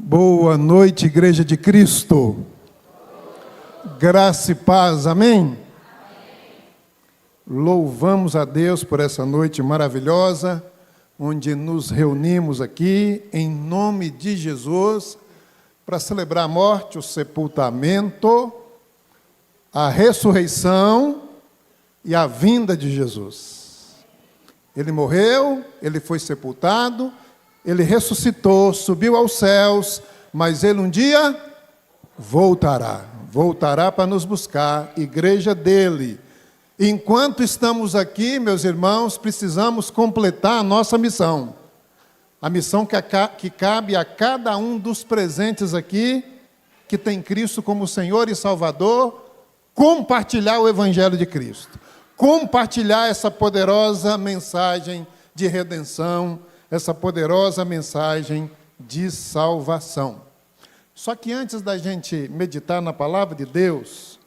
Boa noite, Igreja de Cristo. Graça e paz, amém? Louvamos a Deus por essa noite maravilhosa, onde nos reunimos aqui, em nome de Jesus, para celebrar a morte, o sepultamento, a ressurreição e a vinda de Jesus. Ele morreu, ele foi sepultado, ele ressuscitou, subiu aos céus, mas ele um dia voltará para nos buscar, igreja dele. Enquanto estamos aqui, meus irmãos, precisamos completar a nossa missão. A missão que cabe a cada um dos presentes aqui, que tem Cristo como Senhor e Salvador, compartilhar o Evangelho de Cristo. Compartilhar essa poderosa mensagem de redenção, essa poderosa mensagem de salvação. Só que antes da gente meditar na palavra de Deus,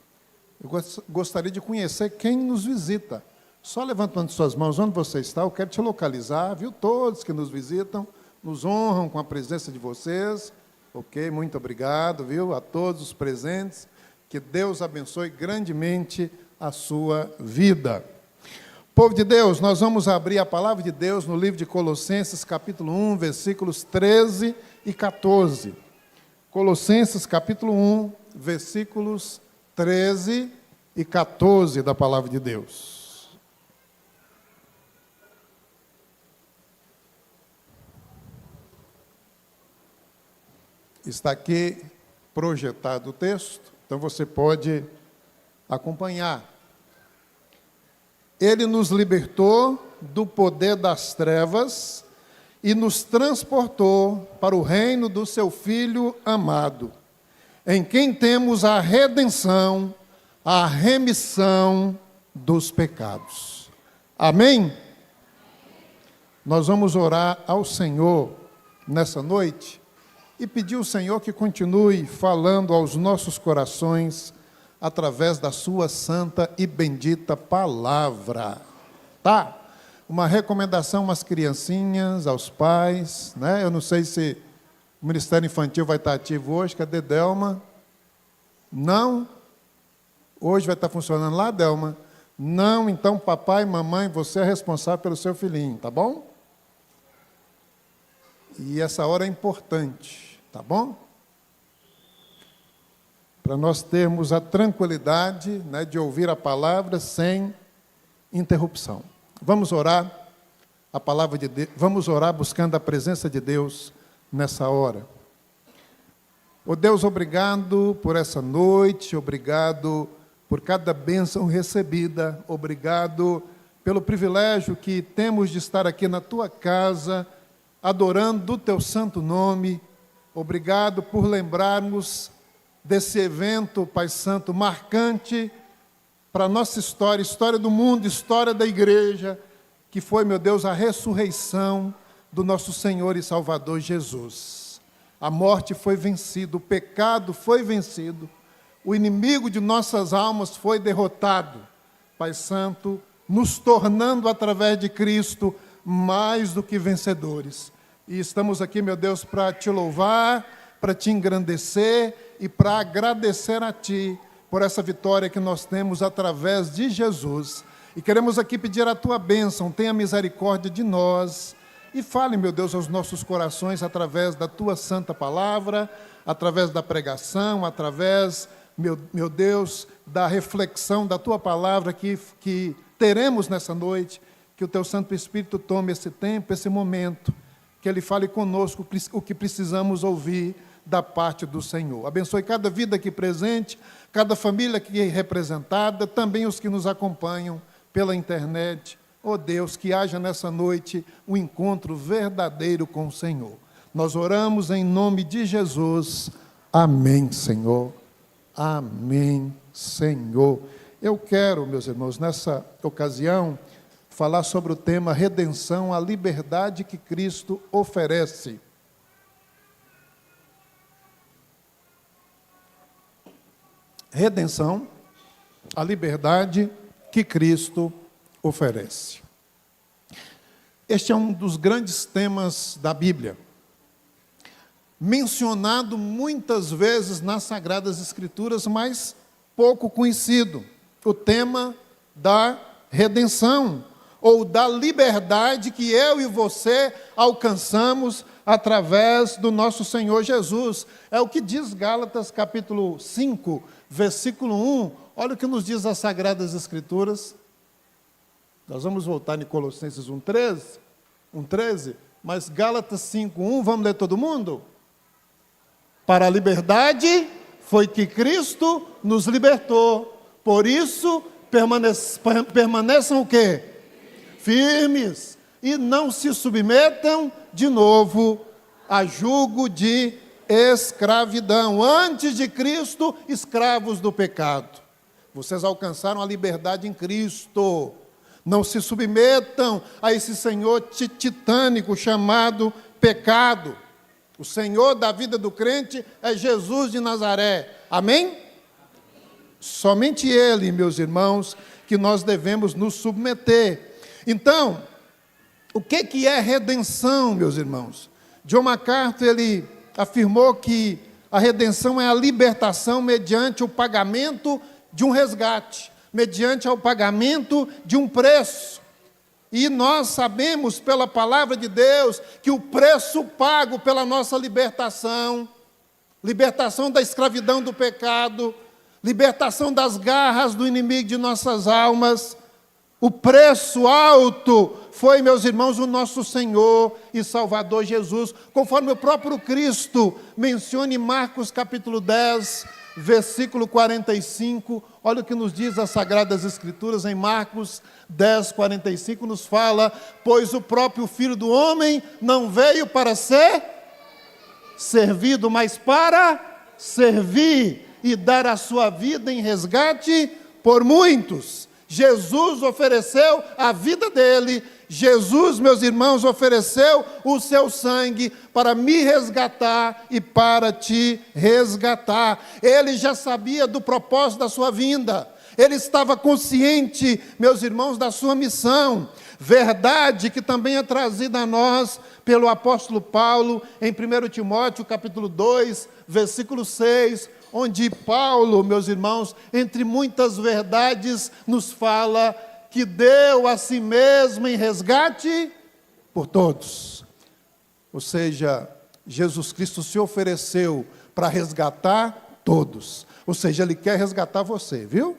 eu gostaria de conhecer quem nos visita. Só levantando suas mãos onde você está, eu quero te localizar, viu? Todos que nos visitam, nos honram com a presença de vocês. Ok, muito obrigado, viu? A todos os presentes, que Deus abençoe grandemente a sua vida. Povo de Deus, nós vamos abrir a palavra de Deus no livro de Colossenses, capítulo 1, versículos 13 e 14. Colossenses, capítulo 1, versículos 13 e 14 da palavra de Deus. Está aqui projetado o texto, então você pode acompanhar. Ele nos libertou do poder das trevas e nos transportou para o reino do seu Filho amado, em quem temos a redenção, a remissão dos pecados. Amém? Nós vamos orar ao Senhor nessa noite e pedir ao Senhor que continue falando aos nossos corações através da sua santa e bendita palavra. Tá? Uma recomendação às criancinhas, aos pais, né? Eu não sei se o Ministério Infantil vai estar ativo hoje. Cadê Delma? Não? Hoje vai estar funcionando lá, Delma? Não, então papai e mamãe, você é responsável pelo seu filhinho, tá bom? E essa hora é importante, tá bom? Para nós termos a tranquilidade, né, de ouvir a palavra sem interrupção. Vamos orar a palavra de Deus, vamos orar buscando a presença de Deus nessa hora. Ó Deus, obrigado por essa noite, obrigado por cada bênção recebida, obrigado pelo privilégio que temos de estar aqui na tua casa, adorando o teu santo nome. Obrigado por lembrarmos desse evento, Pai Santo, marcante para a nossa história, história do mundo, história da igreja, que foi, meu Deus, a ressurreição do nosso Senhor e Salvador Jesus. A morte foi vencida, o pecado foi vencido, o inimigo de nossas almas foi derrotado, Pai Santo, nos tornando, através de Cristo, mais do que vencedores. E estamos aqui, meu Deus, para te louvar, para te engrandecer e para agradecer a Ti por essa vitória que nós temos através de Jesus. E queremos aqui pedir a Tua bênção, tenha misericórdia de nós e fale, meu Deus, aos nossos corações através da Tua santa palavra, através da pregação, através, meu Deus, da reflexão da Tua palavra que teremos nessa noite, que o Teu Santo Espírito tome esse tempo, esse momento, que Ele fale conosco o que precisamos ouvir da parte do Senhor. Abençoe cada vida aqui presente, cada família aqui representada, também os que nos acompanham pela internet. Ó Deus, que haja nessa noite um encontro verdadeiro com o Senhor. Nós oramos em nome de Jesus. Amém, Senhor. Amém, Senhor. Eu quero, meus irmãos, nessa ocasião, falar sobre o tema redenção, a liberdade que Cristo oferece. Redenção, a liberdade que Cristo oferece. Este é um dos grandes temas da Bíblia. mencionado muitas vezes nas Sagradas Escrituras, mas pouco conhecido. O tema da redenção, ou da liberdade que eu e você alcançamos através do nosso Senhor Jesus. É o que diz Gálatas capítulo 5, versículo 1. Olha o que nos diz as Sagradas Escrituras. Nós vamos voltar em Colossenses 1,13, mas Gálatas 5,1, vamos ler todo mundo? Para a liberdade foi que Cristo nos libertou. Por isso, permaneçam o quê? Firmes. E não se submetam de novo a jugo de escravidão. Antes de Cristo, escravos do pecado. Vocês alcançaram a liberdade em Cristo. Não se submetam a esse senhor titânico chamado pecado. O Senhor da vida do crente é Jesus de Nazaré. Amém? Somente Ele, meus irmãos, que nós devemos nos submeter. Então, o que é redenção, meus irmãos? John MacArthur, ele afirmou que a redenção é a libertação mediante o pagamento de um resgate, mediante o pagamento de um preço. E nós sabemos pela palavra de Deus que o preço pago pela nossa libertação, libertação da escravidão do pecado, libertação das garras do inimigo de nossas almas, o preço alto foi, meus irmãos, o nosso Senhor e Salvador Jesus, conforme o próprio Cristo menciona em Marcos capítulo 10, versículo 45, olha o que nos diz as Sagradas Escrituras em Marcos 10, 45, nos fala: pois o próprio Filho do Homem não veio para ser servido, mas para servir e dar a sua vida em resgate por muitos. Jesus ofereceu a vida dele, Jesus, meus irmãos, ofereceu o seu sangue para me resgatar e para te resgatar. Ele já sabia do propósito da sua vinda, ele estava consciente, meus irmãos, da sua missão. Verdade que também é trazida a nós pelo apóstolo Paulo em 1 Timóteo capítulo 2, versículo 6, onde Paulo, meus irmãos, entre muitas verdades, nos fala que deu a si mesmo em resgate por todos. Ou seja, Jesus Cristo se ofereceu para resgatar todos. Ou seja, Ele quer resgatar você, viu?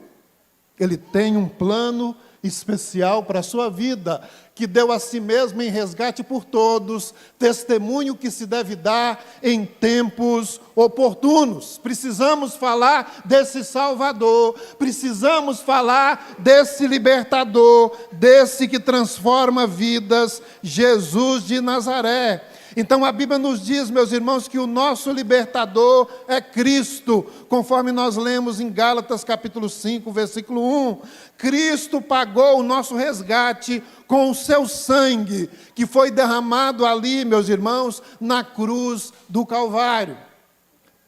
Ele tem um plano especial para a sua vida, que deu a si mesmo em resgate por todos, testemunho que se deve dar em tempos oportunos. Precisamos falar desse Salvador, precisamos falar desse libertador, desse que transforma vidas, Jesus de Nazaré. Então a Bíblia nos diz, meus irmãos, que o nosso libertador é Cristo, conforme nós lemos em Gálatas capítulo 5, versículo 1. Cristo pagou o nosso resgate com o seu sangue, que foi derramado ali, meus irmãos, na cruz do Calvário.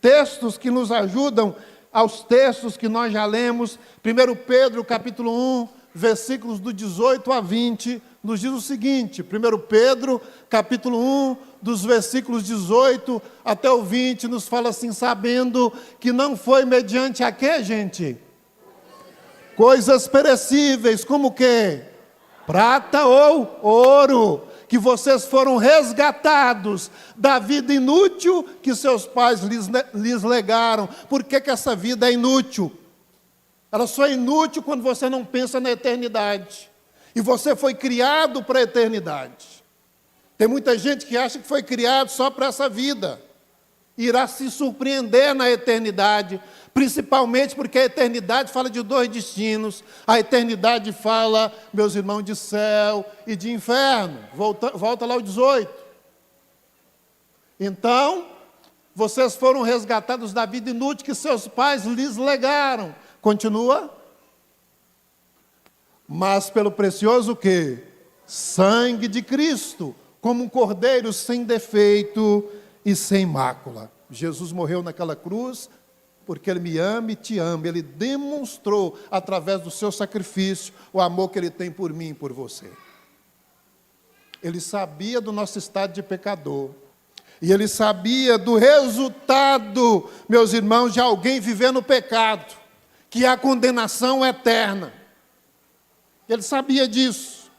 Textos que nos ajudam aos textos que nós já lemos. 1 Pedro capítulo 1, versículos do 18 a 20, nos diz o seguinte: 1 Pedro capítulo 1, dos versículos 18 até o 20, nos fala assim: sabendo que não foi mediante a quê, gente? Coisas perecíveis, como o quê? Prata ou ouro, que vocês foram resgatados da vida inútil que seus pais lhes legaram. Por que essa vida é inútil? Ela só é inútil quando você não pensa na eternidade. E você foi criado para a eternidade. Tem muita gente que acha que foi criado só para essa vida. Irá se surpreender na eternidade, principalmente porque a eternidade fala de dois destinos. A eternidade fala, meus irmãos, de céu e de inferno. Volta lá o 18. Então, vocês foram resgatados da vida inútil que seus pais lhes legaram. Continua. Mas pelo precioso o quê? Sangue de Cristo, como um cordeiro sem defeito e sem mácula. Jesus morreu naquela cruz porque Ele me ama e te ama. Ele demonstrou, através do seu sacrifício, o amor que Ele tem por mim e por você. Ele sabia do nosso estado de pecador. E ele sabia do resultado, meus irmãos, de alguém viver no pecado, que é a condenação eterna. Ele sabia disso.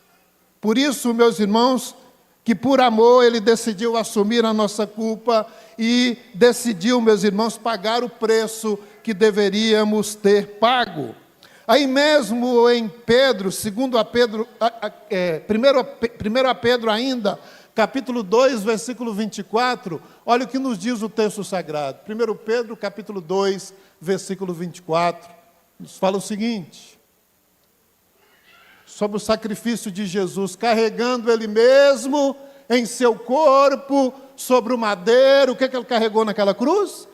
Por isso, meus irmãos, que por amor ele decidiu assumir a nossa culpa e decidiu, meus irmãos, pagar o preço que deveríamos ter pago. Aí mesmo em Pedro, segundo a Pedro, primeiro a Pedro ainda, capítulo 2, versículo 24, olha o que nos diz o texto sagrado. 1 Pedro, capítulo 2, versículo 24, nos fala o seguinte: sobre o sacrifício de Jesus, carregando Ele mesmo em seu corpo, sobre o madeiro. O que ele carregou naquela cruz?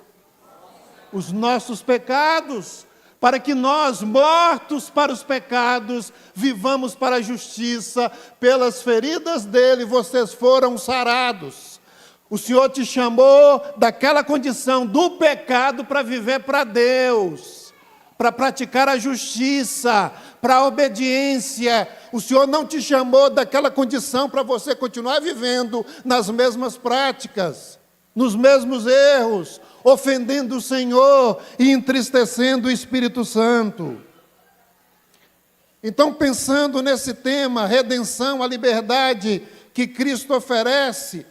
Os nossos pecados, para que nós, mortos para os pecados, vivamos para a justiça. Pelas feridas dele, vocês foram sarados. O Senhor te chamou daquela condição do pecado para viver para Deus, para praticar a justiça, para a obediência. O Senhor não te chamou daquela condição para você continuar vivendo nas mesmas práticas, nos mesmos erros, ofendendo o Senhor e entristecendo o Espírito Santo. Então, pensando nesse tema, redenção, a liberdade que Cristo oferece,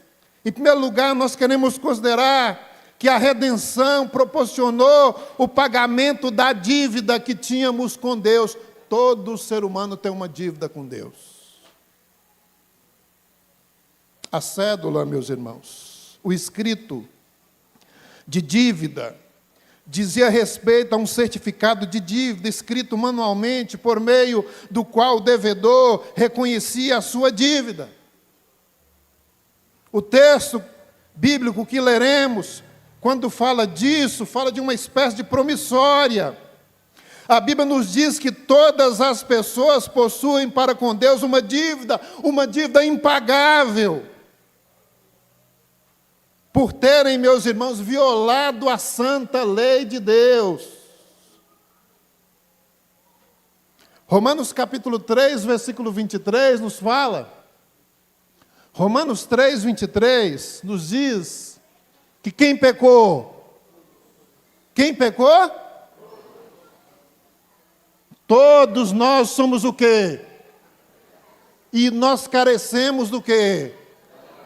em primeiro lugar, nós queremos considerar que a redenção proporcionou o pagamento da dívida que tínhamos com Deus. Todo ser humano tem uma dívida com Deus. A cédula, meus irmãos, o escrito de dívida, dizia respeito a um certificado de dívida escrito manualmente, por meio do qual o devedor reconhecia a sua dívida. O texto bíblico que leremos, quando fala disso, fala de uma espécie de promissória. A Bíblia nos diz que todas as pessoas possuem para com Deus uma dívida impagável, por terem, meus irmãos, violado a santa lei de Deus. Romanos capítulo 3, versículo 23 nos fala, Romanos 3, 23 nos diz que quem pecou? Quem pecou? Todos nós somos o quê? E nós carecemos do quê?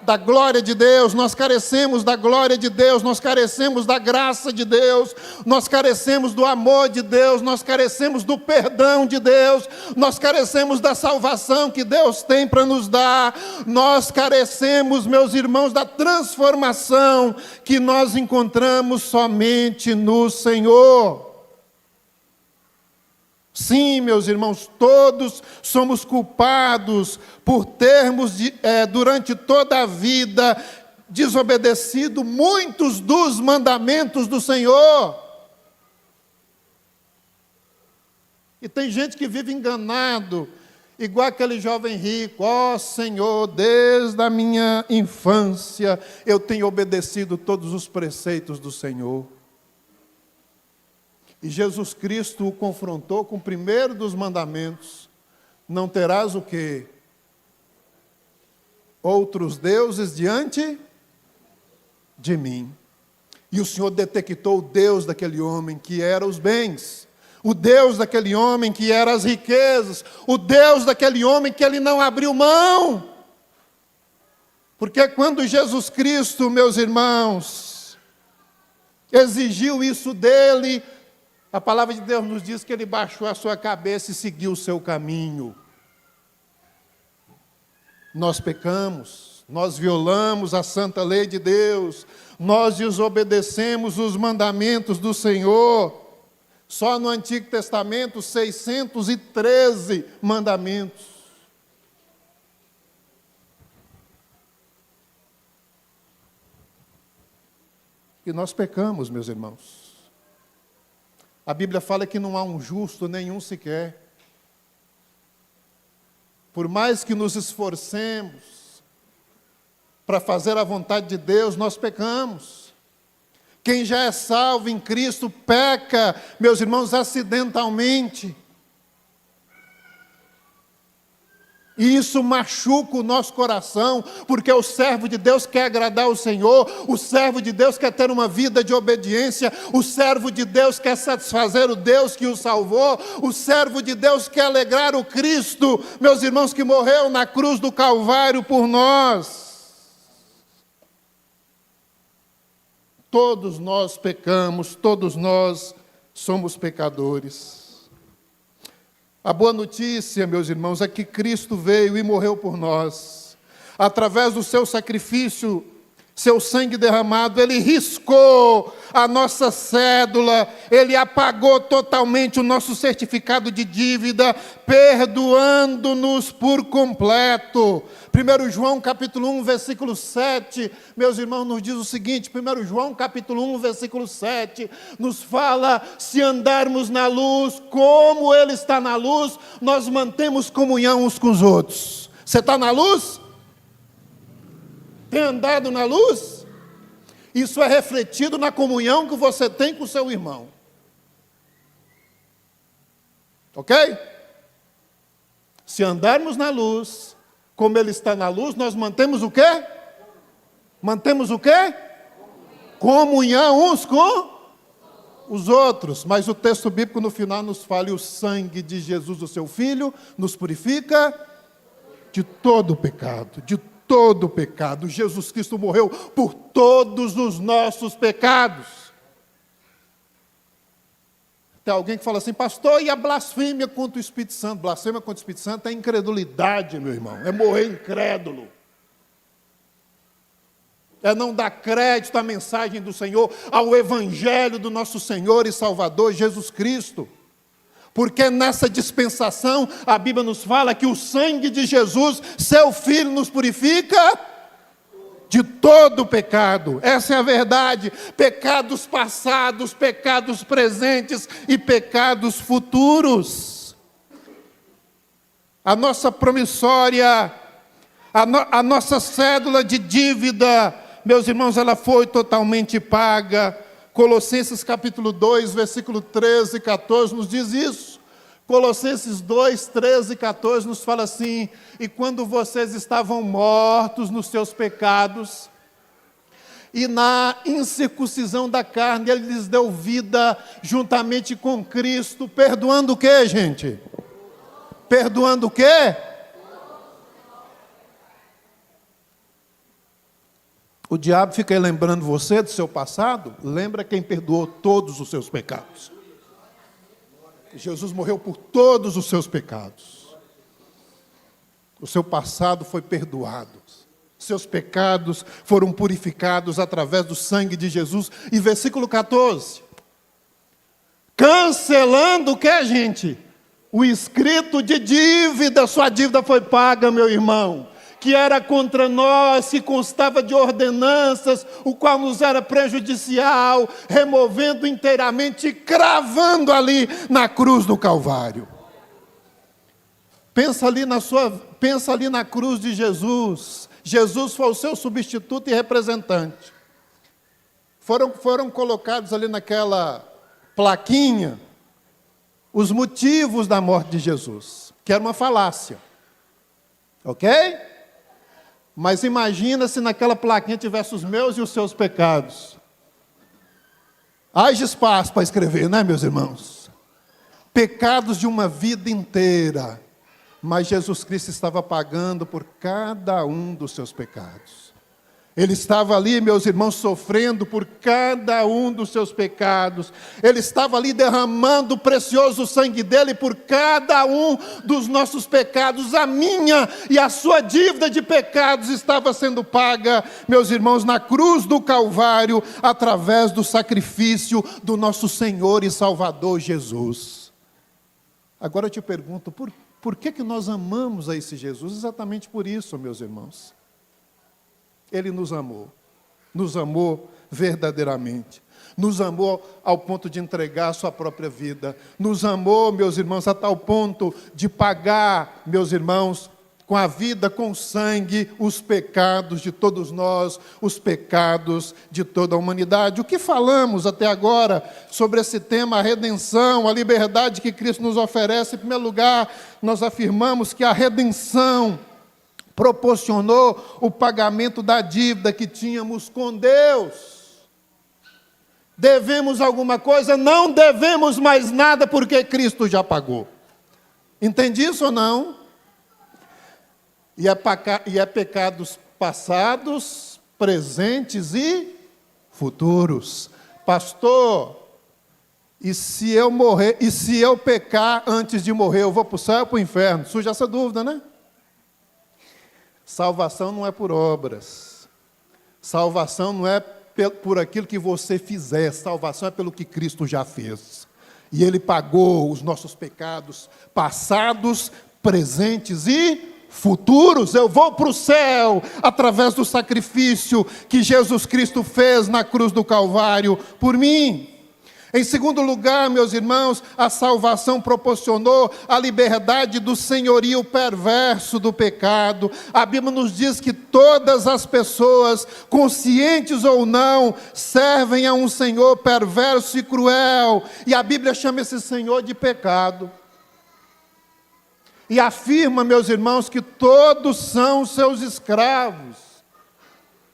Da glória de Deus. Nós carecemos da glória de Deus, nós carecemos da graça de Deus, nós carecemos do amor de Deus, nós carecemos do perdão de Deus, nós carecemos da salvação que Deus tem para nos dar, nós carecemos, meus irmãos, da transformação que nós encontramos somente no Senhor. Sim, meus irmãos, todos somos culpados por termos, durante toda a vida, desobedecido muitos dos mandamentos do Senhor. E tem gente que vive enganado, igual aquele jovem rico. Ó Senhor, desde a minha infância eu tenho obedecido todos os preceitos do Senhor. E Jesus Cristo o confrontou com o primeiro dos mandamentos: não terás o quê? Outros deuses diante de mim. E o Senhor detectou o Deus daquele homem, que era os bens, o Deus daquele homem, que era as riquezas, o Deus daquele homem que ele não abriu mão. Porque quando Jesus Cristo, meus irmãos, exigiu isso dele, a palavra de Deus nos diz que ele baixou a sua cabeça e seguiu o seu caminho. Nós pecamos, nós violamos a santa lei de Deus, nós desobedecemos os mandamentos do Senhor. Só no Antigo Testamento, 613 mandamentos. E nós pecamos, meus irmãos. A Bíblia fala que não há um justo nenhum sequer. Por mais que nos esforcemos para fazer a vontade de Deus, nós pecamos. Quem já é salvo em Cristo peca, meus irmãos, acidentalmente. E isso machuca o nosso coração, porque o servo de Deus quer agradar o Senhor, o servo de Deus quer ter uma vida de obediência, o servo de Deus quer satisfazer o Deus que o salvou, o servo de Deus quer alegrar o Cristo, meus irmãos, que morreu na cruz do Calvário por nós. Todos nós pecamos, todos nós somos pecadores. A boa notícia, meus irmãos, é que Cristo veio e morreu por nós. Através do seu sacrifício, seu sangue derramado, Ele riscou a nossa cédula, Ele apagou totalmente o nosso certificado de dívida, perdoando-nos por completo. 1 João capítulo 1, versículo 7, meus irmãos, nos diz o seguinte, 1 João capítulo 1, versículo 7, nos fala, se andarmos na luz, como Ele está na luz, nós mantemos comunhão uns com os outros. Você está na luz? Tem andado na luz? Isso é refletido na comunhão que você tem com o seu irmão. Ok? Se andarmos na luz, como Ele está na luz, nós mantemos o quê? Mantemos o quê? Comunhão uns com os outros. Mas o texto bíblico no final nos fala, e o sangue de Jesus, o seu Filho, nos purifica de todo pecado, de todo pecado. Jesus Cristo morreu por todos os nossos pecados. Tem alguém que fala assim, pastor, e a blasfêmia contra o Espírito Santo? Blasfêmia contra o Espírito Santo é incredulidade, meu irmão, é morrer incrédulo. É não dar crédito à mensagem do Senhor, ao Evangelho do nosso Senhor e Salvador Jesus Cristo. Porque nessa dispensação, a Bíblia nos fala que o sangue de Jesus, seu Filho, nos purifica de todo pecado. Essa é a verdade. Pecados passados, pecados presentes e pecados futuros. A nossa promissória, a nossa cédula de dívida, meus irmãos, ela foi totalmente paga. Colossenses capítulo 2, versículo 13 e 14 nos diz isso. Colossenses 2, 13 e 14 nos fala assim, e quando vocês estavam mortos nos seus pecados, e na incircuncisão da carne, Ele lhes deu vida juntamente com Cristo, perdoando o quê, gente? Perdoando o quê? O diabo fica aí lembrando você do seu passado, lembra quem perdoou todos os seus pecados. Jesus morreu por todos os seus pecados. O seu passado foi perdoado. Seus pecados foram purificados através do sangue de Jesus. E versículo 14. Cancelando o que, gente? O escrito de dívida. Sua dívida foi paga, meu irmão. Que era contra nós, que constava de ordenanças, o qual nos era prejudicial, removendo inteiramente e cravando ali na cruz do Calvário. Pensa ali na cruz de Jesus. Jesus foi o seu substituto e representante. Foram colocados ali naquela plaquinha os motivos da morte de Jesus, que era uma falácia. Ok? Mas imagina se naquela plaquinha tivesse os meus e os seus pecados. Haja espaço para escrever, né, meus irmãos? Pecados de uma vida inteira. Mas Jesus Cristo estava pagando por cada um dos seus pecados. Ele estava ali, meus irmãos, sofrendo por cada um dos seus pecados. Ele estava ali derramando o precioso sangue dele por cada um dos nossos pecados. A minha e a sua dívida de pecados estava sendo paga, meus irmãos, na cruz do Calvário, através do sacrifício do nosso Senhor e Salvador Jesus. Agora eu te pergunto, por que nós amamos a esse Jesus? Exatamente por isso, meus irmãos. Ele nos amou verdadeiramente, nos amou ao ponto de entregar a sua própria vida, nos amou, meus irmãos, a tal ponto de pagar, meus irmãos, com a vida, com o sangue, os pecados de todos nós, os pecados de toda a humanidade. O que falamos até agora sobre esse tema, a redenção, a liberdade que Cristo nos oferece? Em primeiro lugar, nós afirmamos que a redenção proporcionou o pagamento da dívida que tínhamos com Deus. Devemos alguma coisa? Não devemos mais nada, porque Cristo já pagou. Entende isso ou não? E é pecados passados, presentes e futuros. Pastor, e se eu morrer, e se eu pecar antes de morrer, eu vou para o céu ou para o inferno? Surge essa dúvida, né? Salvação não é por obras. Salvação não é por aquilo que você fizer. Salvação é pelo que Cristo já fez. E Ele pagou os nossos pecados passados, presentes e futuros. Eu vou para o céu através do sacrifício que Jesus Cristo fez na cruz do Calvário por mim. Em segundo lugar, meus irmãos, a salvação proporcionou a liberdade do senhorio perverso do pecado. A Bíblia nos diz que todas as pessoas, conscientes ou não, servem a um senhor perverso e cruel. E a Bíblia chama esse senhor de pecado. E afirma, meus irmãos, que todos são seus escravos.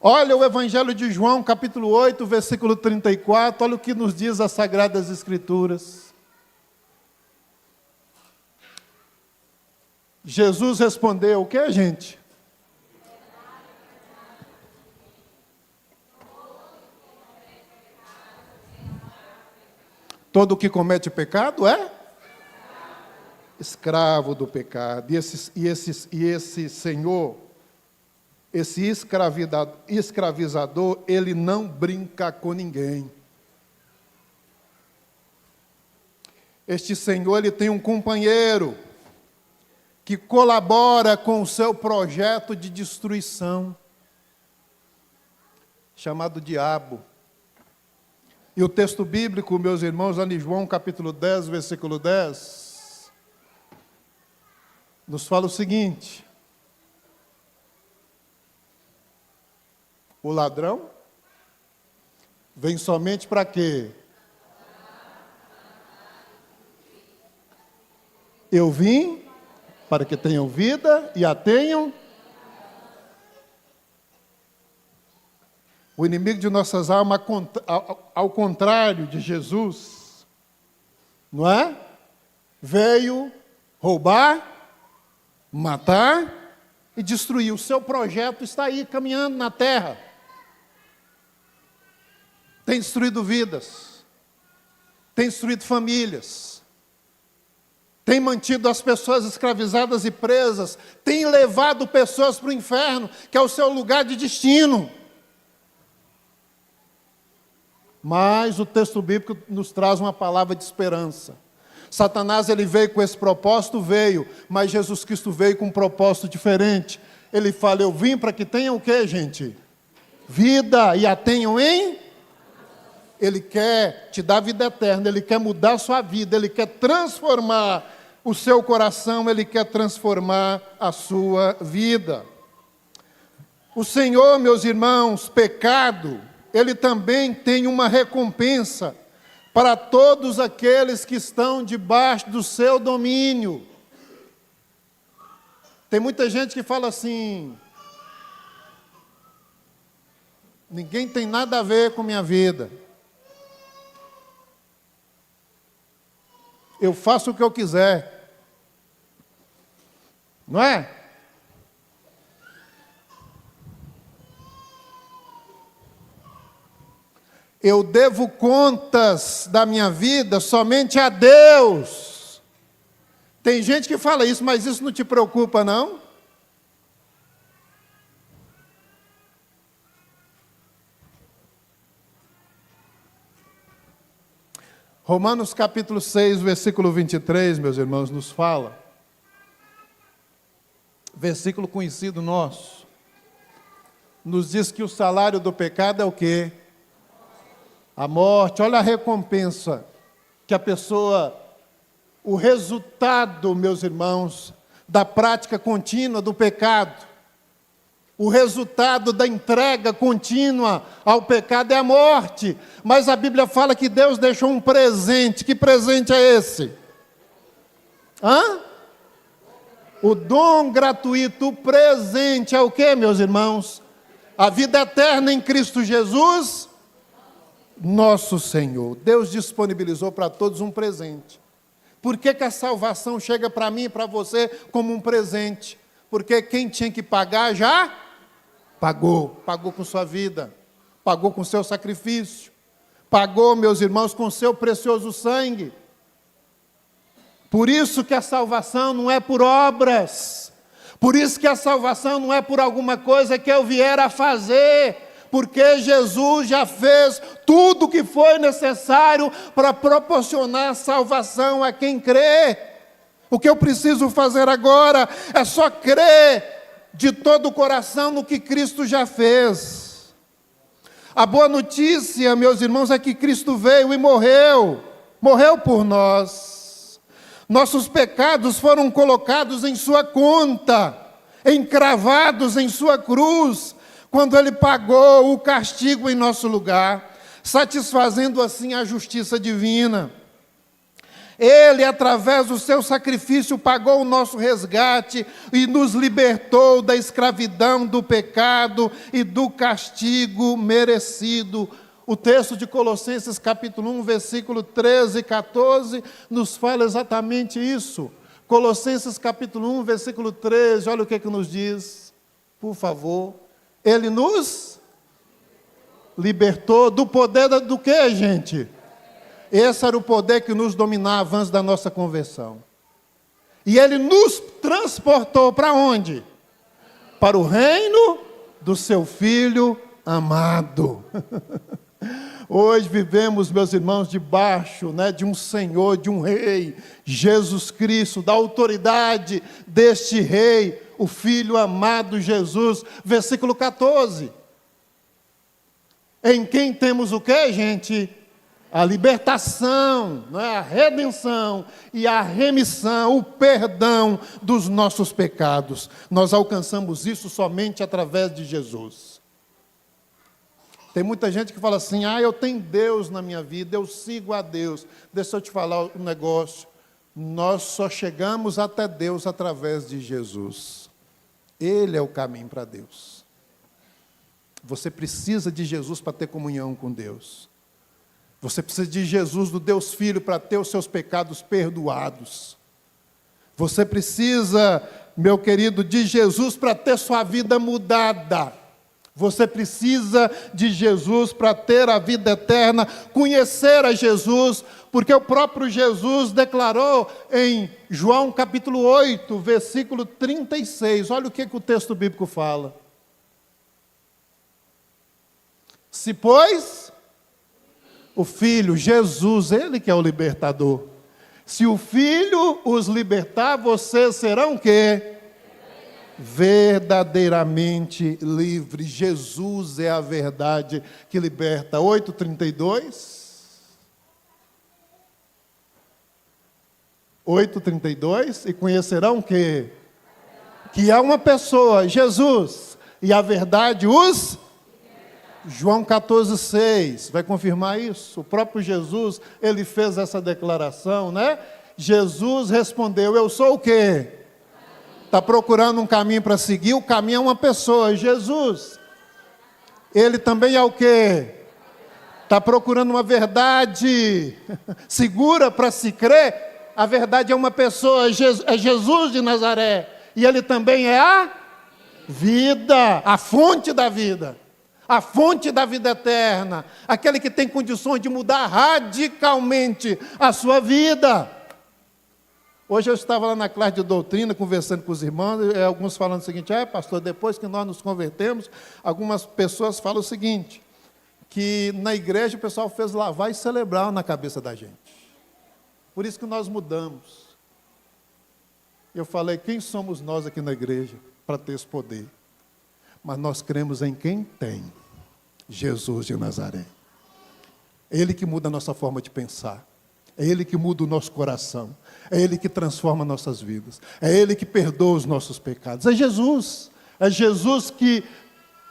Olha o Evangelho de João, capítulo 8, versículo 34, olha o que nos diz as Sagradas Escrituras. Jesus respondeu, o que, gente? Todo que comete pecado é escravo do pecado. E esse senhor, esse escravizador, ele não brinca com ninguém. Este senhor, ele tem um companheiro que colabora com o seu projeto de destruição, chamado diabo. E o texto bíblico, meus irmãos, lá em João capítulo 10, versículo 10, nos fala o seguinte: o ladrão vem somente para quê? Eu vim para que tenham vida e a tenham. O inimigo de nossas almas, ao contrário de Jesus, não é? Veio roubar, matar e destruir. O seu projeto está aí, caminhando na terra. Tem destruído vidas, tem destruído famílias, tem mantido as pessoas escravizadas e presas, tem levado pessoas para o inferno, que é o seu lugar de destino. Mas o texto bíblico nos traz uma palavra de esperança. Satanás, ele veio com esse propósito, mas Jesus Cristo veio com um propósito diferente. Ele fala, eu vim para que tenham o quê, gente? Vida, e a tenham em? Ele quer te dar vida eterna, Ele quer mudar a sua vida, Ele quer transformar o seu coração, Ele quer transformar a sua vida. O Senhor, meus irmãos, pecado, Ele também tem uma recompensa para todos aqueles que estão debaixo do seu domínio. Tem muita gente que fala assim, ninguém tem nada a ver com minha vida. Eu faço o que eu quiser. Não é? Eu devo contas da minha vida somente a Deus. Tem gente que fala isso, mas isso não te preocupa, não? Romanos capítulo 6, versículo 23, meus irmãos, nos fala. Versículo conhecido nosso. Nos diz que o salário do pecado é o quê? A morte. Olha a recompensa que a pessoa, o resultado, meus irmãos, da prática contínua do pecado. O resultado da entrega contínua ao pecado é a morte. Mas a Bíblia fala que Deus deixou um presente. Que presente é esse? O dom gratuito, o presente é o quê, meus irmãos? A vida eterna em Cristo Jesus, nosso Senhor. Deus disponibilizou para todos um presente. Por que a salvação chega para mim e para você como um presente? Porque quem tinha que pagar já pagou. Pagou com sua vida, pagou com seu sacrifício, pagou, meus irmãos, com seu precioso sangue. Por isso que a salvação não é por obras, por isso que a salvação não é por alguma coisa que eu vier a fazer, porque Jesus já fez tudo o que foi necessário para proporcionar salvação a quem crê. O que eu preciso fazer agora é só crer de todo o coração no que Cristo já fez. A boa notícia, meus irmãos, é que Cristo veio e morreu por nós. Nossos pecados foram colocados em sua conta, encravados em sua cruz, quando Ele pagou o castigo em nosso lugar, satisfazendo assim a justiça divina. Ele, através do seu sacrifício, pagou o nosso resgate e nos libertou da escravidão, do pecado e do castigo merecido. O texto de Colossenses capítulo 1, versículo 13 e 14, nos fala exatamente isso. Colossenses capítulo 1, versículo 13, olha o que nos diz, por favor. Ele nos libertou do poder do quê, gente? Esse era o poder que nos dominava antes da nossa conversão. E Ele nos transportou para onde? Para o reino do seu Filho amado. Hoje vivemos, meus irmãos, debaixo, de um Senhor, de um Rei, Jesus Cristo, da autoridade deste Rei, o Filho amado Jesus. Versículo 14. Em quem temos o quê, gente? A libertação, a redenção e a remissão, o perdão dos nossos pecados. Nós alcançamos isso somente através de Jesus. Tem muita gente que fala assim, eu tenho Deus na minha vida, eu sigo a Deus. Deixa eu te falar um negócio. Nós só chegamos até Deus através de Jesus. Ele é o caminho para Deus. Você precisa de Jesus para ter comunhão com Deus. Você precisa de Jesus, do Deus Filho, para ter os seus pecados perdoados. Você precisa, meu querido, de Jesus para ter sua vida mudada. Você precisa de Jesus para ter a vida eterna, conhecer a Jesus, porque o próprio Jesus declarou em João capítulo 8, versículo 36. Olha o que o texto bíblico fala. Se, pois, o Filho, Jesus, Ele que é o libertador. Se o Filho os libertar, vocês serão o quê? Verdadeiramente livres. Jesus é a verdade que liberta. 8:32. 8:32. E conhecerão que há uma pessoa, Jesus, e a verdade os... João 14:6, vai confirmar isso? O próprio Jesus, ele fez essa declaração, Jesus respondeu, eu sou o quê? Está procurando um caminho para seguir, o caminho é uma pessoa, Jesus. Ele também é o quê? Está procurando uma verdade segura para se crer, a verdade é uma pessoa, é Jesus de Nazaré, e ele também é a vida, a fonte da vida. A fonte da vida eterna, aquele que tem condições de mudar radicalmente a sua vida. Hoje eu estava lá na classe de doutrina, conversando com os irmãos, e alguns falando o seguinte, pastor, depois que nós nos convertemos, algumas pessoas falam o seguinte, que na igreja o pessoal fez lavar e celebrar na cabeça da gente. Por isso que nós mudamos. Eu falei, quem somos nós aqui na igreja para ter esse poder? Mas nós cremos em quem tem. Jesus de Nazaré. Ele que muda a nossa forma de pensar. É Ele que muda o nosso coração. É Ele que transforma nossas vidas. É Ele que perdoa os nossos pecados. É Jesus. É Jesus que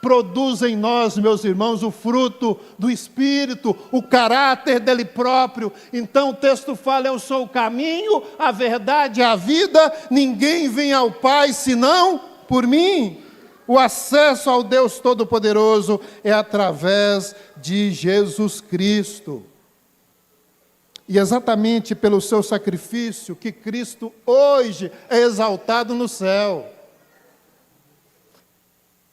produz em nós, meus irmãos, o fruto do Espírito, o caráter dele próprio. Então o texto fala: eu sou o caminho, a verdade e a vida, ninguém vem ao Pai senão por mim. O acesso ao Deus Todo-Poderoso é através de Jesus Cristo. E exatamente pelo seu sacrifício que Cristo hoje é exaltado no céu.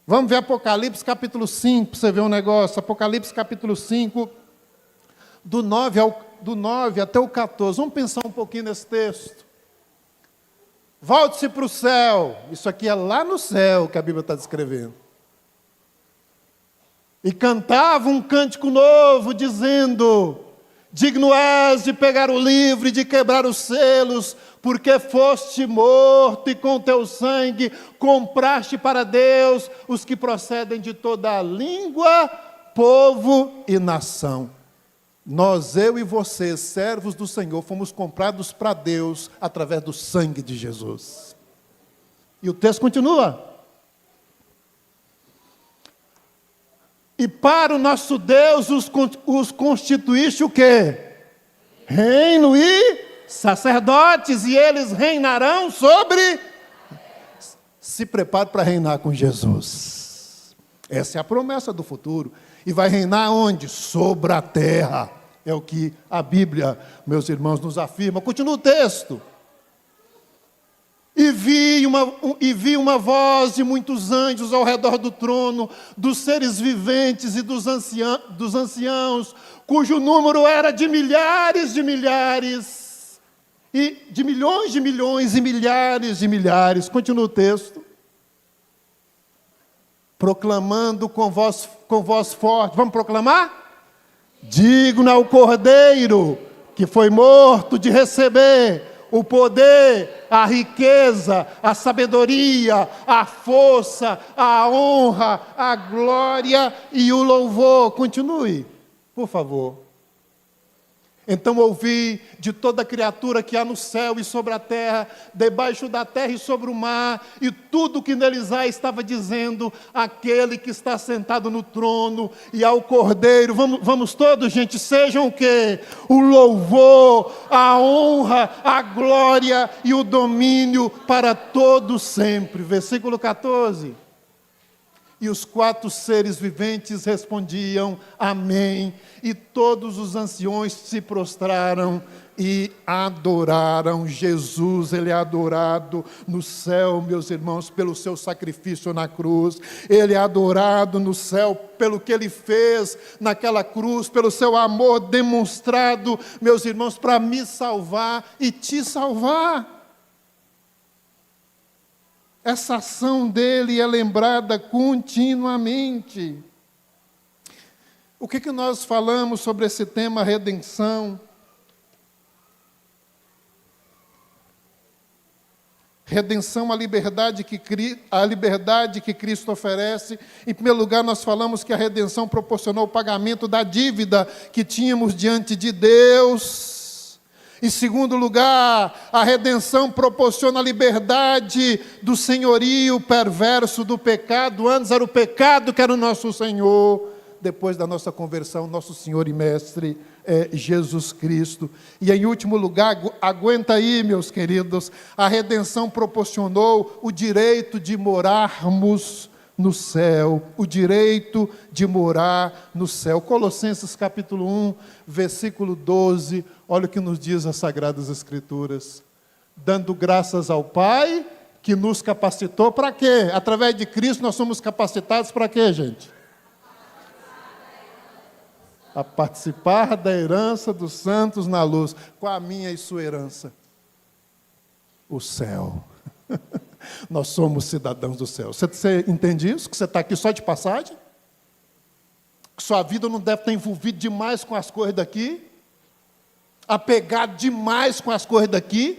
Vamos ver Apocalipse capítulo 5, para você ver um negócio. Apocalipse capítulo 5, do 9 até o 14. Vamos pensar um pouquinho nesse texto. Volte-se para o céu. Isso aqui é lá no céu que a Bíblia está descrevendo. E cantava um cântico novo, dizendo: digno és de pegar o livro e de quebrar os selos, porque foste morto e com teu sangue compraste para Deus os que procedem de toda a língua, povo e nação. Nós, eu e você, servos do Senhor, fomos comprados para Deus através do sangue de Jesus. E o texto continua. E para o nosso Deus os constituíste o quê? Reino e sacerdotes, e eles reinarão sobre... Se prepare para reinar com Jesus. Essa é a promessa do futuro. E vai reinar onde? Sobre a terra. É o que a Bíblia, meus irmãos, nos afirma. Continua o texto. E vi uma voz de muitos anjos ao redor do trono, dos seres viventes e dos anciãos, cujo número era de milhares, e de milhões e milhares de milhares. Continua o texto. Proclamando com voz forte. Vamos proclamar? Digno ao Cordeiro, que foi morto, de receber o poder, a riqueza, a sabedoria, a força, a honra, a glória e o louvor. Continue, por favor. Então ouvi de toda criatura que há no céu e sobre a terra, debaixo da terra e sobre o mar, e tudo que neles há, estava dizendo: aquele que está sentado no trono e ao Cordeiro. Vamos todos, gente, sejam o quê? O louvor, a honra, a glória e o domínio para todos sempre. Versículo 14. E os 4 seres viventes respondiam: amém. E todos os anciões se prostraram e adoraram Jesus. Ele é adorado no céu, meus irmãos, pelo seu sacrifício na cruz. Ele é adorado no céu pelo que ele fez naquela cruz, pelo seu amor demonstrado, meus irmãos, para me salvar e te salvar. Essa ação dele é lembrada continuamente. O que nós falamos sobre esse tema redenção? Redenção, a liberdade que Cristo oferece. Em primeiro lugar, nós falamos que a redenção proporcionou o pagamento da dívida que tínhamos diante de Deus. Em segundo lugar, a redenção proporciona a liberdade do senhorio perverso do pecado. Antes era o pecado que era o nosso Senhor. Depois da nossa conversão, nosso Senhor e Mestre é Jesus Cristo. E em último lugar, aguenta aí, meus queridos, a redenção proporcionou o direito de morarmos no céu, o direito de morar no céu. Colossenses capítulo 1, versículo 12, olha o que nos diz as Sagradas Escrituras. Dando graças ao Pai, que nos capacitou para quê? Através de Cristo nós somos capacitados para quê, gente? A participar da herança dos santos na luz. Qual a minha e sua herança? O céu. Nós somos cidadãos do céu. Você entende isso? Que você está aqui só de passagem? Que sua vida não deve estar envolvida demais com as coisas daqui? Apegado demais com as coisas daqui?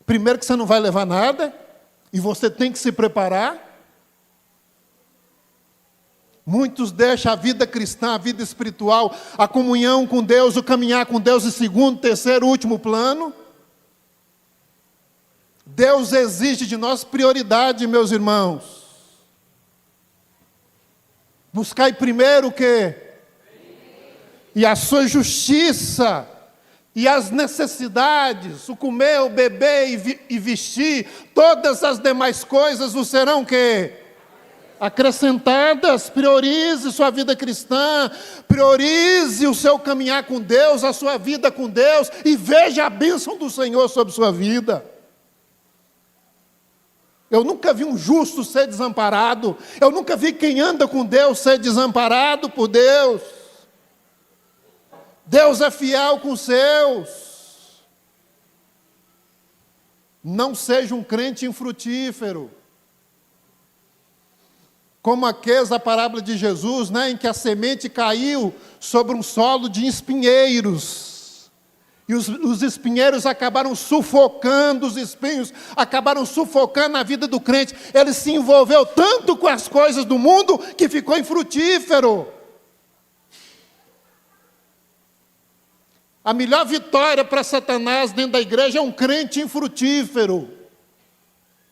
Primeiro que você não vai levar nada, e você tem que se preparar. Muitos deixam a vida cristã, a vida espiritual, a comunhão com Deus, o caminhar com Deus em segundo, terceiro, último plano. Deus exige de nós prioridade, meus irmãos. Buscai primeiro o quê? E a sua justiça, e as necessidades, o comer, o beber e vestir, todas as demais coisas vos serão o quê? Acrescentadas. Priorize sua vida cristã, priorize o seu caminhar com Deus, a sua vida com Deus, e veja a bênção do Senhor sobre sua vida. Eu nunca vi um justo ser desamparado, eu nunca vi quem anda com Deus ser desamparado por Deus. Deus é fiel com os seus. Não seja um crente infrutífero. Como aqueles, a parábola de Jesus, né, em que a semente caiu sobre um solo de espinheiros. E os espinheiros acabaram sufocando, os espinhos acabaram sufocando a vida do crente. Ele se envolveu tanto com as coisas do mundo que ficou infrutífero. A melhor vitória para Satanás dentro da igreja é um crente infrutífero.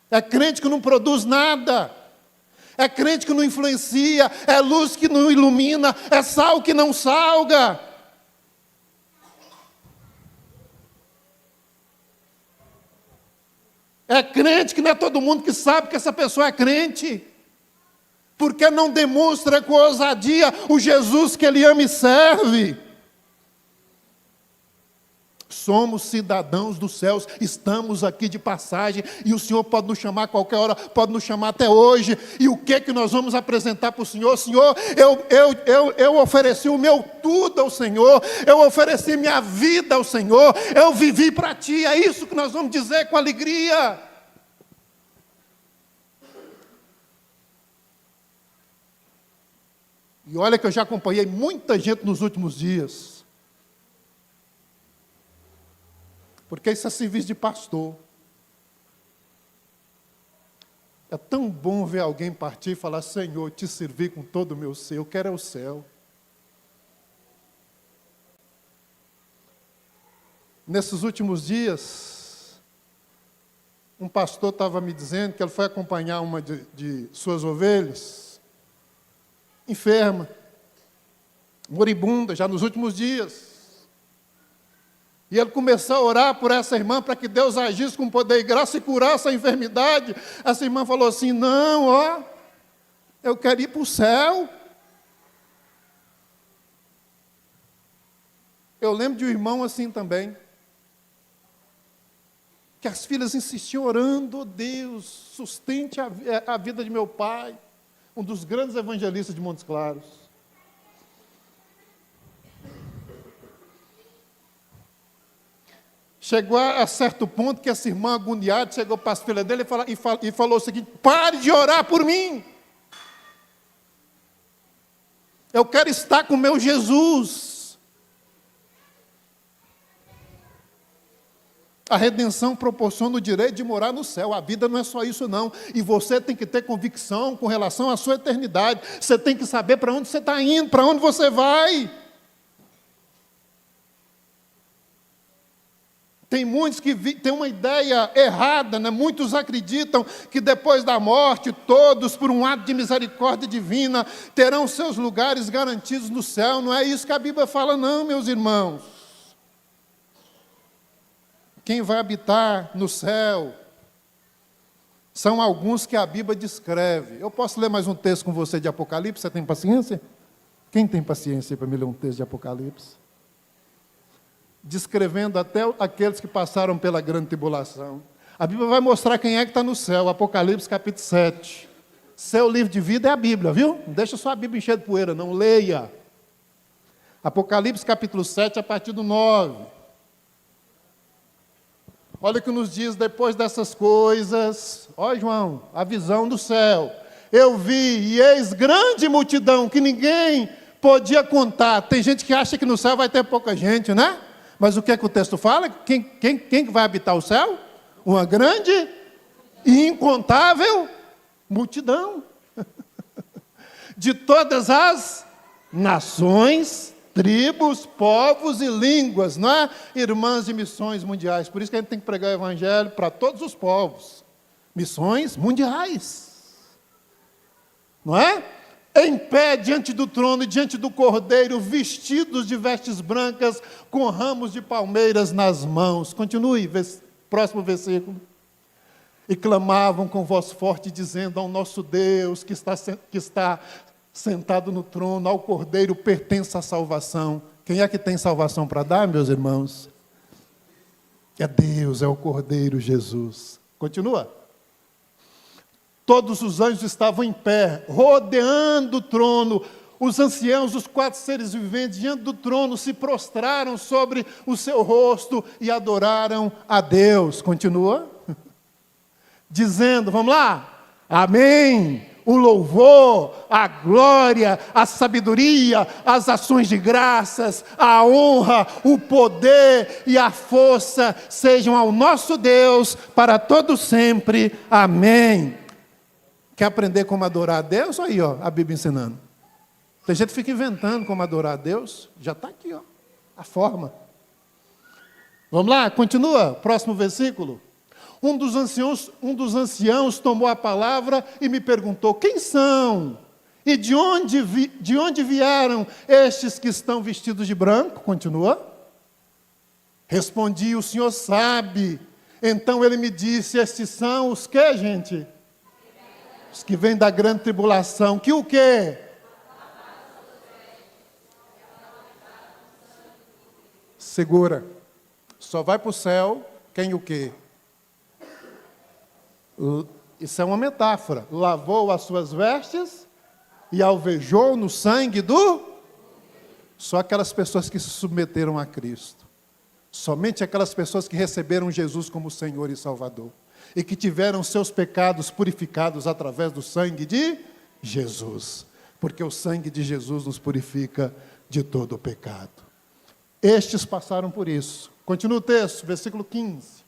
É crente que não produz nada. É crente que não influencia, é luz que não ilumina, é sal que não salga. É crente que não é todo mundo que sabe que essa pessoa é crente. Porque não demonstra com ousadia o Jesus que ele ama e serve. Somos cidadãos dos céus, estamos aqui de passagem, e o Senhor pode nos chamar a qualquer hora, pode nos chamar até hoje. E o que é que nós vamos apresentar para o Senhor? Senhor, eu ofereci o meu tudo ao Senhor, eu ofereci minha vida ao Senhor, eu vivi para Ti, é isso que nós vamos dizer com alegria. E olha que eu já acompanhei muita gente nos últimos dias, porque isso é serviço de pastor. É tão bom ver alguém partir e falar: Senhor, te servi com todo o meu ser, eu quero é o céu. Nesses últimos dias, um pastor estava me dizendo que ele foi acompanhar uma de suas ovelhas, enferma, moribunda, já nos últimos dias. E ele começou a orar por essa irmã para que Deus agisse com poder e graça e curasse a enfermidade. Essa irmã falou assim: não, eu quero ir para o céu. Eu lembro de um irmão assim também, que as filhas insistiam orando: oh Deus, sustente a vida de meu pai, um dos grandes evangelistas de Montes Claros. Chegou a certo ponto que essa irmã agoniada chegou para as filhas dele e falou o seguinte: pare de orar por mim. Eu quero estar com o meu Jesus. A redenção proporciona o direito de morar no céu. A vida não é só isso, não. E você tem que ter convicção com relação à sua eternidade. Você tem que saber para onde você está indo, para onde você vai. Tem muitos que têm uma ideia errada, né? Muitos acreditam que depois da morte, todos, por um ato de misericórdia divina, terão seus lugares garantidos no céu. Não é isso que a Bíblia fala, não, meus irmãos. Quem vai habitar no céu são alguns que a Bíblia descreve. Eu posso ler mais um texto com você de Apocalipse? Você tem paciência? Quem tem paciência para me ler um texto de Apocalipse? Descrevendo até aqueles que passaram pela grande tribulação. A Bíblia vai mostrar quem é que está no céu. Apocalipse capítulo 7. Seu livro de vida é a Bíblia, viu? Não deixa só a Bíblia encher de poeira, não. Leia. Apocalipse capítulo 7, a partir do 9. Olha o que nos diz depois dessas coisas. Ó João, a visão do céu. Eu vi, e eis grande multidão, que ninguém podia contar. Tem gente que acha que no céu vai ter pouca gente, né? Mas o que é que o texto fala? Quem vai habitar o céu? Uma grande e incontável multidão. de todas as nações, tribos, povos e línguas, não é? Irmãs de missões mundiais. Por isso que a gente tem que pregar o evangelho para todos os povos. Missões mundiais. Não é? Em pé diante do trono e diante do Cordeiro, vestidos de vestes brancas, com ramos de palmeiras nas mãos. Continue, próximo versículo. E clamavam com voz forte, dizendo: ao nosso Deus que está sentado no trono, ao Cordeiro pertence a salvação. Quem é que tem salvação para dar, meus irmãos? É Deus, é o Cordeiro Jesus. Continua. Todos os anjos estavam em pé, rodeando o trono. Os anciãos, os 4 seres viventes, diante do trono, se prostraram sobre o seu rosto e adoraram a Deus. Continua. Dizendo, vamos lá, amém, o louvor, a glória, a sabedoria, as ações de graças, a honra, o poder e a força sejam ao nosso Deus para todo sempre, amém. Quer aprender como adorar a Deus? Aí, ó, a Bíblia ensinando. Tem gente que fica inventando como adorar a Deus, já está aqui, ó, a forma. Vamos lá, continua, próximo versículo. Um dos anciãos tomou a palavra e me perguntou: quem são? E de onde vieram estes que estão vestidos de branco? Continua. Respondi: o Senhor sabe. Então ele me disse: estes são os que, gente? Os que vêm da grande tribulação. Que o quê? Segura. Só vai para o céu quem o quê? Isso é uma metáfora. Lavou as suas vestes e alvejou no sangue do... Só aquelas pessoas que se submeteram a Cristo. Somente aquelas pessoas que receberam Jesus como Senhor e Salvador. E que tiveram seus pecados purificados através do sangue de Jesus. Porque o sangue de Jesus nos purifica de todo o pecado. Estes passaram por isso. Continua o texto, versículo 15.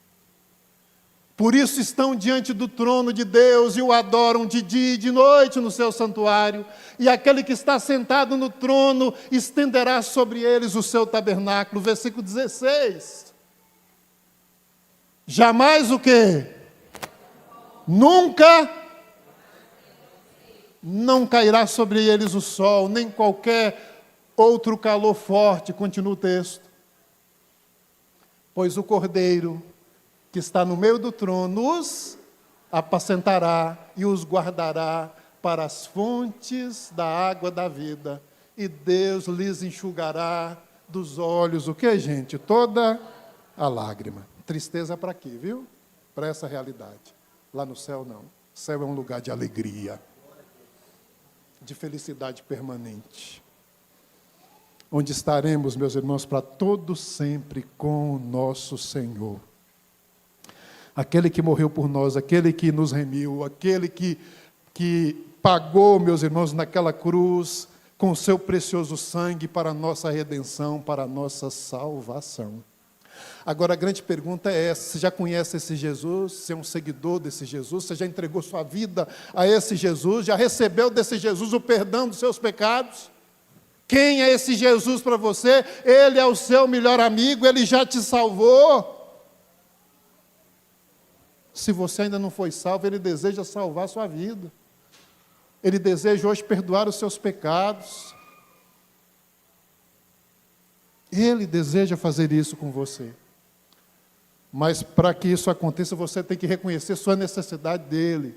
Por isso estão diante do trono de Deus e o adoram de dia e de noite no seu santuário. E aquele que está sentado no trono estenderá sobre eles o seu tabernáculo. Versículo 16. Jamais o quê? Nunca não cairá sobre eles o sol, nem qualquer outro calor forte. Continua o texto. Pois o Cordeiro que está no meio do trono, os apacentará e os guardará para as fontes da água da vida. E Deus lhes enxugará dos olhos, o que, gente? Toda a lágrima. Tristeza para quê, viu? Para essa realidade. Lá no céu, não. O céu é um lugar de alegria, de felicidade permanente. Onde estaremos, meus irmãos, para todo sempre com o nosso Senhor. Aquele que morreu por nós, aquele que nos remiu, aquele que pagou, meus irmãos, naquela cruz, com o seu precioso sangue para a nossa redenção, para a nossa salvação. Agora a grande pergunta é essa: você já conhece esse Jesus? Você é um seguidor desse Jesus? Você já entregou sua vida a esse Jesus? Já recebeu desse Jesus o perdão dos seus pecados? Quem é esse Jesus para você? Ele é o seu melhor amigo, ele já te salvou. Se você ainda não foi salvo, ele deseja salvar a sua vida. Ele deseja hoje perdoar os seus pecados. Ele deseja fazer isso com você. Mas para que isso aconteça, você tem que reconhecer sua necessidade dele.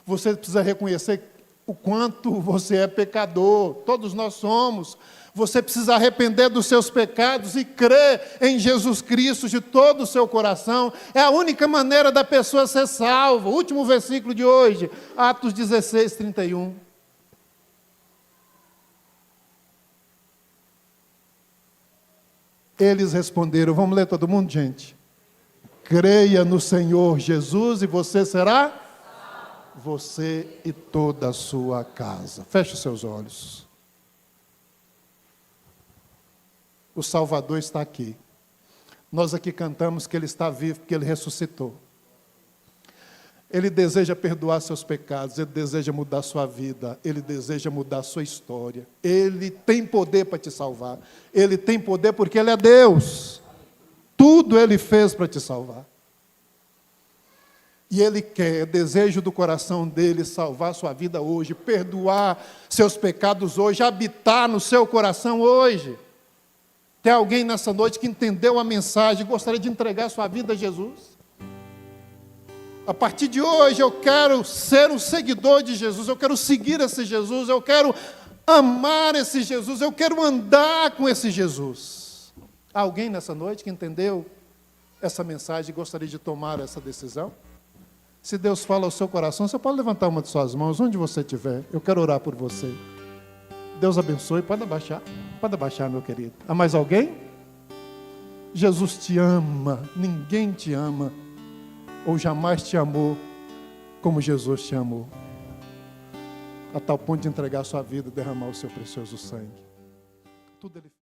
Você precisa reconhecer o quanto você é pecador. Todos nós somos. Você precisa arrepender dos seus pecados e crer em Jesus Cristo de todo o seu coração. É a única maneira da pessoa ser salva. Último versículo de hoje, Atos 16, 31. Eles responderam, vamos ler todo mundo, gente? Creia no Senhor Jesus e você será? Você e toda a sua casa. Feche os seus olhos. O Salvador está aqui. Nós aqui cantamos que Ele está vivo, que Ele ressuscitou. Ele deseja perdoar seus pecados, Ele deseja mudar sua vida, Ele deseja mudar sua história. Ele tem poder para te salvar. Ele tem poder porque Ele é Deus. Tudo Ele fez para te salvar. E Ele quer, é desejo do coração dEle, salvar sua vida hoje, perdoar seus pecados hoje, habitar no seu coração hoje. Tem alguém nessa noite que entendeu a mensagem e gostaria de entregar sua vida a Jesus? A partir de hoje eu quero ser um seguidor de Jesus, eu quero seguir esse Jesus, eu quero amar esse Jesus, eu quero andar com esse Jesus. Há alguém nessa noite que entendeu essa mensagem e gostaria de tomar essa decisão? Se Deus fala ao seu coração, você pode levantar uma de suas mãos, onde você estiver. Eu quero orar por você. Deus abençoe, pode abaixar, meu querido. Há mais alguém? Jesus te ama, ninguém te ama, ou jamais te amou como Jesus te amou, a tal ponto de entregar a sua vida, derramar o seu precioso sangue. Tudo ele